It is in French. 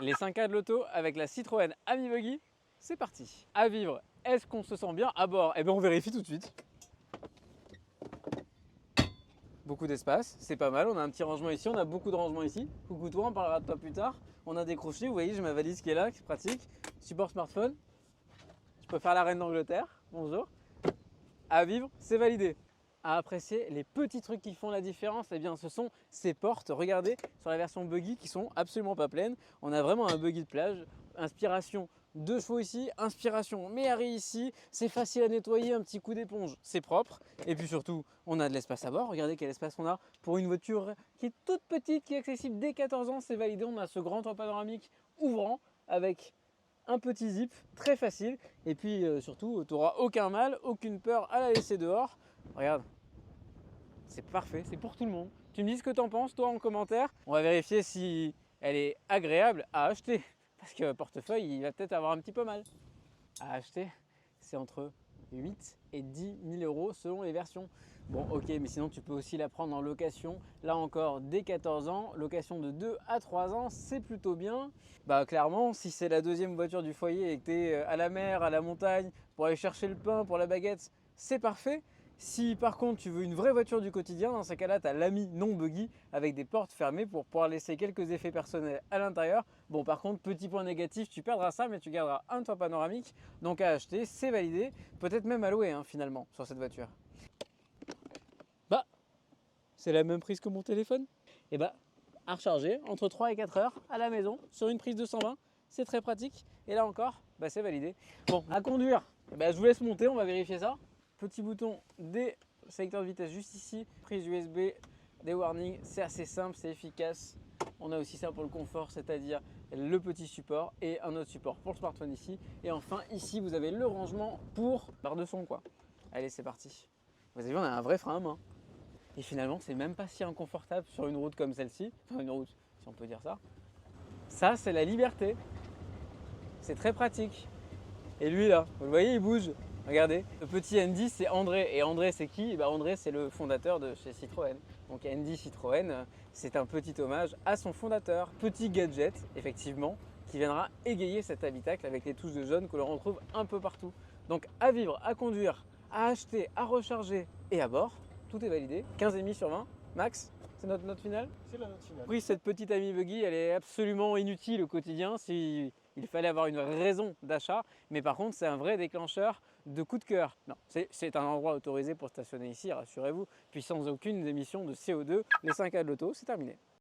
Les 5A de l'auto avec la Citroën Ami Buggy, c'est parti. À vivre, est-ce qu'on se sent bien à bord? Eh bien on vérifie tout de suite. Beaucoup d'espace, c'est pas mal, on a un petit rangement ici, on a beaucoup de rangement ici. Coucou toi, on parlera de toi plus tard. On a des crochets, vous voyez j'ai ma valise qui est là, qui est pratique. Support smartphone, je peux faire la reine d'Angleterre, bonjour. À vivre, c'est validé. À apprécier les petits trucs qui font la différence, eh bien ce sont ces portes, regardez sur la version buggy qui sont absolument pas pleines. On a vraiment un buggy de plage, inspiration 2 chevaux ici, inspiration Méhari ici, c'est facile à nettoyer, un petit coup d'éponge, c'est propre. Et puis surtout, on a de l'espace à bord, regardez quel espace on a pour une voiture qui est toute petite, qui est accessible dès 14 ans, c'est validé. On a ce grand toit panoramique ouvrant avec un petit zip, très facile. Et puis surtout, tu n'auras aucun mal, aucune peur à la laisser dehors. Regarde, c'est parfait, c'est pour tout le monde. Tu me dis ce que tu en penses, toi, en commentaire. On va vérifier si elle est agréable à acheter. Parce que portefeuille, il va peut-être avoir un petit peu mal. À acheter, c'est entre 8 et 10 000 euros selon les versions. Bon, ok, mais sinon tu peux aussi la prendre en location. Là encore, dès 14 ans, location de 2 à 3 ans, c'est plutôt bien. Bah clairement, si c'est la deuxième voiture du foyer et que tu es à la mer, à la montagne, pour aller chercher le pain, pour la baguette, c'est parfait. Si par contre tu veux une vraie voiture du quotidien, dans ce cas-là, tu as l'Ami non buggy avec des portes fermées pour pouvoir laisser quelques effets personnels à l'intérieur. Bon, par contre, petit point négatif, tu perdras ça, mais tu garderas un toit panoramique. Donc à acheter, c'est validé. Peut-être même à louer finalement sur cette voiture. Bah, c'est la même prise que mon téléphone. Et bah, à recharger entre 3 et 4 heures à la maison sur une prise de 120. C'est très pratique. Et là encore, bah, c'est validé. Bon, à conduire, bah, je vous laisse monter, on va vérifier ça. Petit bouton des sélecteurs de vitesse juste ici, prise USB, des warnings, c'est assez simple, c'est efficace. On a aussi ça pour le confort, c'est-à-dire le petit support et un autre support pour le smartphone ici. Et enfin, ici, vous avez le rangement pour barre de son, quoi. Allez, c'est parti. Vous avez vu, on a un vrai frein à main. Et finalement, c'est même pas si inconfortable sur une route comme celle-ci. Enfin, une route, si on peut dire ça. Ça, c'est la liberté. C'est très pratique. Et lui, là, vous le voyez, il bouge. Regardez, le petit Andy, c'est André. Et André, c'est qui? André, c'est le fondateur de chez Citroën. Donc Andy Citroën, c'est un petit hommage à son fondateur. Petit gadget, effectivement, qui viendra égayer cet habitacle avec les touches de jaune que l'on retrouve un peu partout. Donc à vivre, à conduire, à acheter, à recharger et à bord, tout est validé. 15,5 sur 20, max. C'est notre note finale? C'est la note finale. Oui, cette petite Ami Buggy, elle est absolument inutile au quotidien si il fallait avoir une raison d'achat. Mais par contre, c'est un vrai déclencheur de coup de cœur. Non, c'est un endroit autorisé pour stationner ici, rassurez-vous. Puis sans aucune émission de CO2, les 5A de l'auto, c'est terminé.